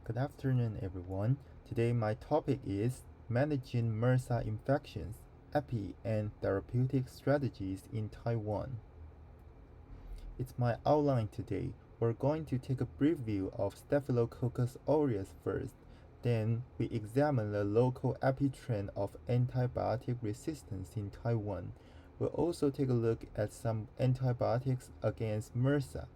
Good afternoon, everyone. Today, my topic is managing MRSA infections, epi and therapeutic strategies in Taiwan. It's my outline today. We're going to take a brief view of Staphylococcus aureus first. Then, we examine the local epi-trend of antibiotic resistance in Taiwan. We'll also take a look at some antibiotics against MRSA.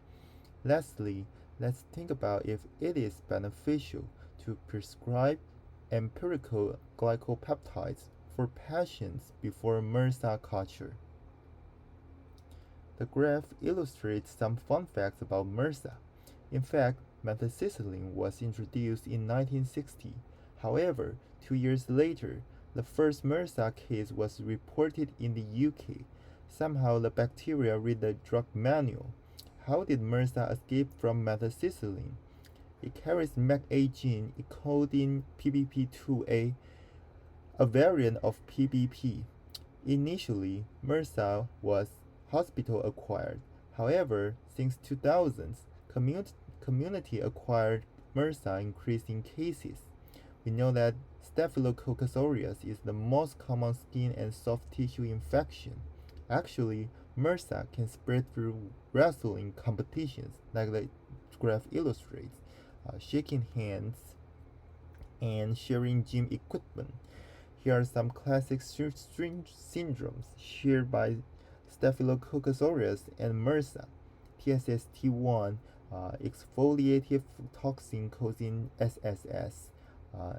Lastly, let's think about if it is beneficial to prescribe empirical glycopeptides for patients before MRSA culture. The graph illustrates some fun facts about MRSA. In fact, methicillin was introduced in 1960. However, 2 years later, the first MRSA case was reported in the UK. Somehow the bacteria read the drug manual. How did MRSA escape from methicillin? It carries MAC-A gene encoding PBP2A, a variant of PBP. Initially, MRSA was hospital-acquired. However, since 2000s, community-acquired MRSA increased in cases. We know that Staphylococcus aureus is the most common skin and soft tissue infection. Actually, MRSA can spread through wrestling competitions, like the graph illustrates, shaking hands, and sharing gym equipment. Here are some classic syndromes shared by Staphylococcus aureus and MRSA. TSST1, exfoliative toxin causing SSS,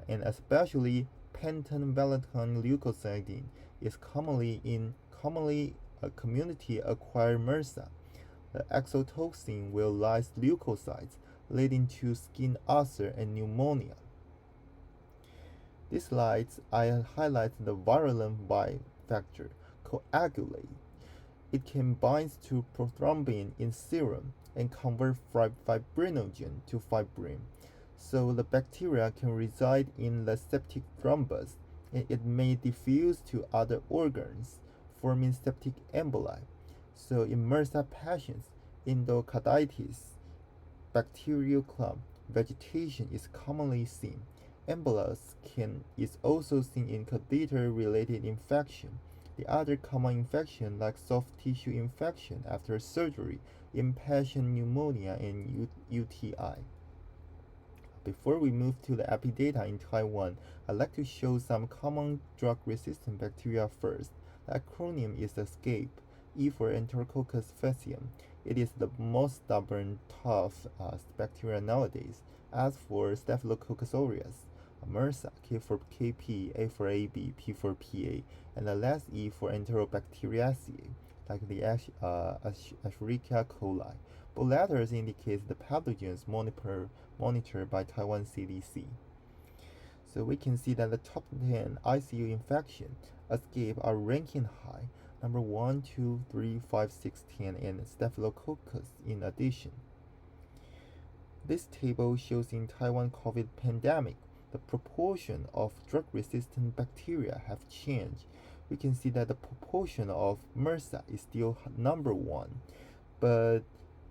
and especially pentanvalentine leukocidine is commonly community-acquired MRSA. The exotoxin will lyse leukocytes, leading to skin ulcer and pneumonia. These slides I highlight the virulent Y factor, coagulate. It can bind to prothrombin in serum and convert fibrinogen to fibrin, so the bacteria can reside in the septic thrombus, and it may diffuse to other organs, forming septic emboli. So in MRSA patients, endocarditis, bacterial clump, vegetation is commonly seen. Embolus is also seen in catheter-related infection. The other common infection, like soft tissue infection after surgery, inpatient pneumonia, and UTI. Before we move to the epidata in Taiwan, I'd like to show some common drug-resistant bacteria first. The acronym is ESCAPE, E for Enterococcus faecium. It is the most stubborn, tough bacteria nowadays. As for Staphylococcus aureus, MRSA, K for KP, A for AB, P for PA, and the last E for Enterobacteriaceae, like the Escherichia coli. Both letters indicate the pathogens monitored by Taiwan CDC. So we can see that the top 10 ICU infections escape are ranking high, number 1, 2, 3, 5, 6, 10, and Staphylococcus in addition. This table shows in Taiwan COVID pandemic, the proportion of drug-resistant bacteria have changed. We can see that the proportion of MRSA is still number 1, but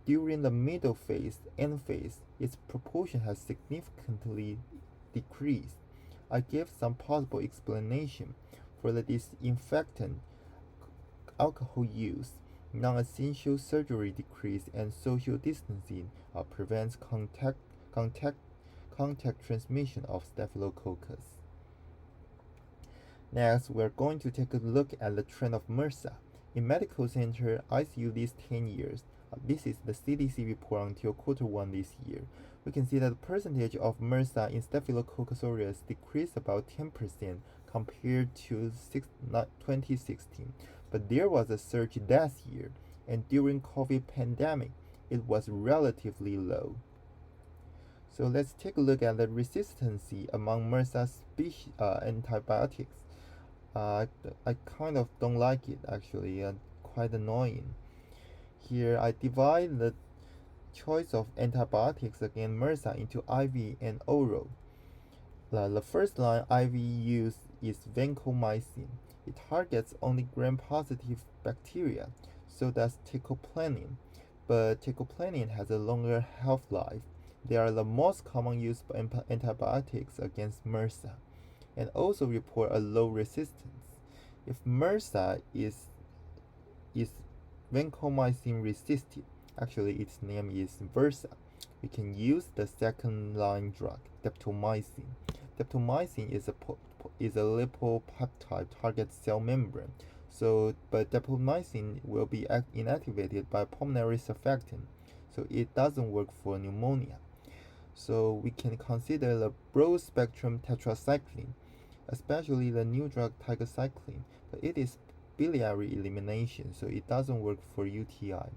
during the middle phase, end phase, its proportion has significantly decreased. I gave some possible explanation for the disinfectant, alcohol use, non-essential surgery decrease, and social distancing prevents contact transmission of Staphylococcus. Next, we're going to take a look at the trend of MRSA. In medical center ICU these 10 years, this is the CDC report until Q1 this year. We can see that the percentage of MRSA in Staphylococcus aureus decreased about 10% compared to 2016. But there was a surge that year, and during COVID pandemic, it was relatively low. So let's take a look at the resistance among MRSA species antibiotics. I kind of don't like it actually, quite annoying. Here I divide the choice of antibiotics against MRSA into IV and oral. The first line IV use is vancomycin. It targets only gram-positive bacteria, so does teicoplanin. But teicoplanin has a longer half-life. They are the most common used antibiotics against MRSA and also report a low resistance. If MRSA is vancomycin resistant, actually its name is Versa, we can use the second line drug, daptomycin. Daptomycin is a lipopeptide target cell membrane. But daptomycin will be inactivated by pulmonary surfactant, so it doesn't work for pneumonia. So we can consider the broad spectrum tetracycline, especially the new drug tigecycline, but it is biliary elimination, so it doesn't work for UTI.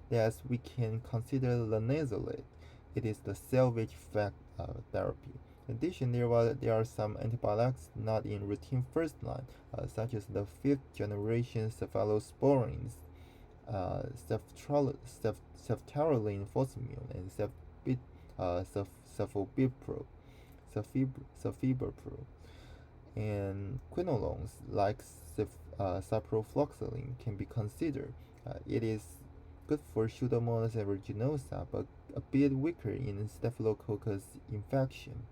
Thus, we can consider linezolid. It is the salvage therapy. In addition, there are some antibiotics not in routine first line, such as the fifth generation cephalosporins, ceftaroline phosmine, and cefiberpro, and quinolones like ciprofloxacin can be considered. It is good for Pseudomonas aeruginosa, but a bit weaker in Staphylococcus infection,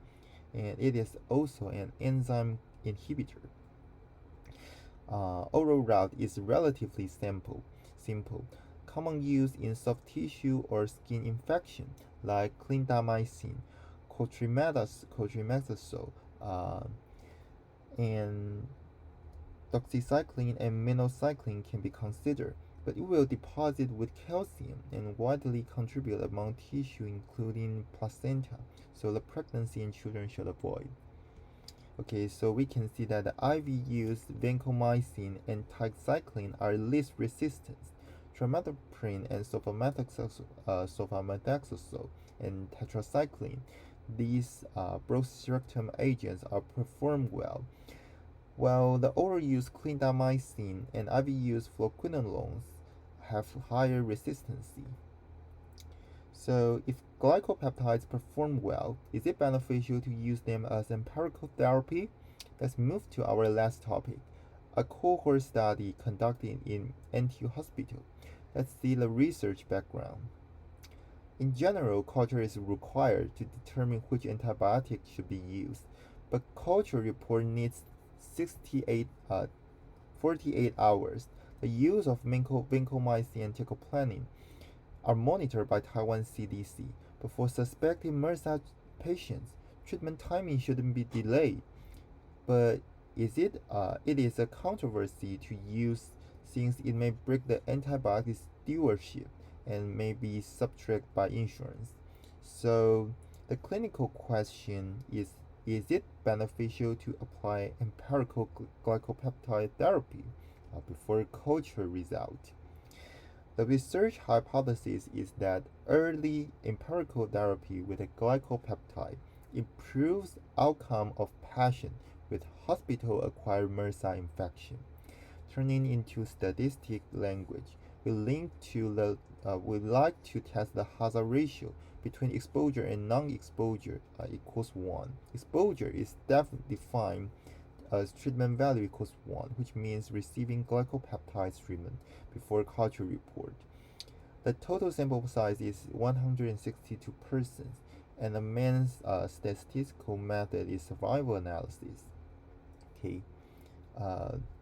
and it is also an enzyme inhibitor. Oral route is relatively simple. Common use in soft tissue or skin infection like clindamycin, cotrimoxazole, and doxycycline and minocycline can be considered, but it will deposit with calcium and widely contribute among tissue including placenta, so the pregnancy in children should avoid. Okay, so we can see that the IV used vancomycin and tigecycline are least resistant. Trimethoprim and sulfamethoxazole and tetracycline, these broad-spectrum agents are performed well, while the oral use clindamycin and IV use fluoroquinolones have higher resistance. So, if glycopeptides perform well, is it beneficial to use them as empirical therapy? Let's move to our last topic, a cohort study conducted in NTU Hospital. Let's see the research background. In general, culture is required to determine which antibiotic should be used, but culture report needs 48 hours. The use of vancomycin and teicoplanin are monitored by Taiwan CDC, but for suspected MRSA patients, treatment timing shouldn't be delayed. But it is a controversy to use since it may break the antibiotic stewardship and may be subtracted by insurance. So the clinical question is it beneficial to apply empirical glycopeptide therapy before culture result? The research hypothesis is that early empirical therapy with a glycopeptide improves outcome of patients with hospital-acquired MRSA infection. Turning into statistic language, we like to test the hazard ratio between exposure and non-exposure equals 1. Exposure is defined as treatment value equals 1, which means receiving glycopeptide treatment before culture report. The total sample size is 162 persons, and the main statistical method is survival analysis. Okay,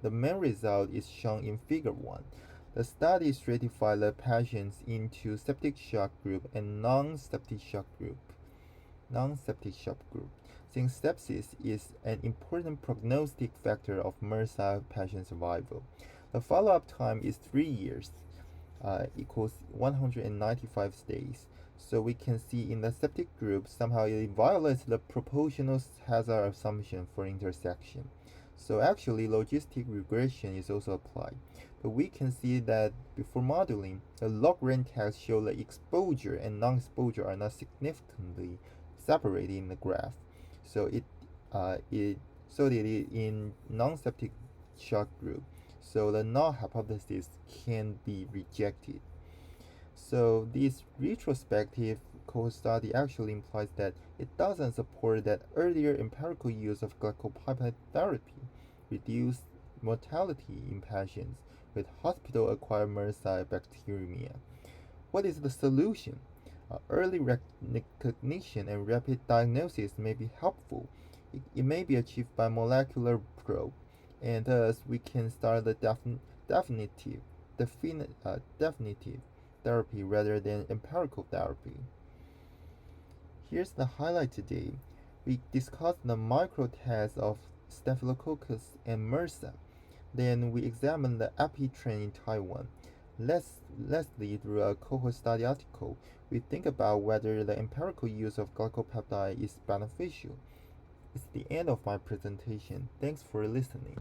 the main result is shown in Figure 1. The study stratified the patients into septic shock group and non-septic shock group. Since sepsis is an important prognostic factor of MRSA patient survival, the follow-up time is 3 years, equals 195 days. So we can see in the septic group somehow it violates the proportional hazard assumption for intersection. So actually logistic regression is also applied. But we can see that before modeling, the log-rank tests show the exposure and non-exposure are not significantly separated in the graph. So it in non-septic shock group. So the null hypothesis can be rejected. So this retrospective cohort study actually implies that it doesn't support that earlier empirical use of glycopeptide therapy reduced mortality in patients with hospital-acquired MRSA bacteremia. What is the solution? Early recognition and rapid diagnosis may be helpful. It may be achieved by molecular probe, and thus we can start the definitive therapy rather than empirical therapy. Here's the highlight today. We discussed the micro tests of Staphylococcus and MRSA. Then we examined the epi-trend in Taiwan. Lastly, through a cohort study article, we think about whether the empirical use of glycopeptide is beneficial. It's the end of my presentation. Thanks for listening.